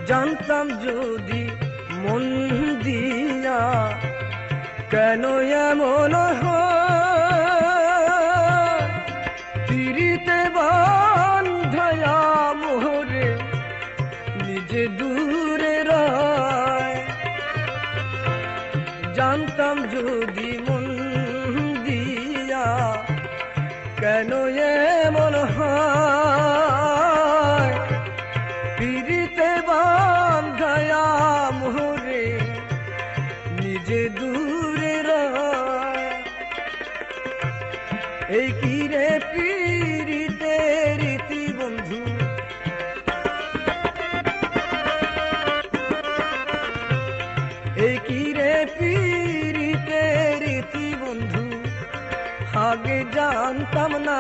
জানতাম যদি মন দিয়া কেন এমন হয়, পিরিতে বান্ধায়া মোহরে নিজে দূরে রায়। জানতাম যদি মন দিয়া কেন এমন হয়, পিরিতে বান্ধায়া মোহরে নিজে দূরে রায়। এই কি রে পিরিতে রীতি বন্ধু, এই কি রে পিরিতে রীতি বন্ধু, আগে জানতাম না।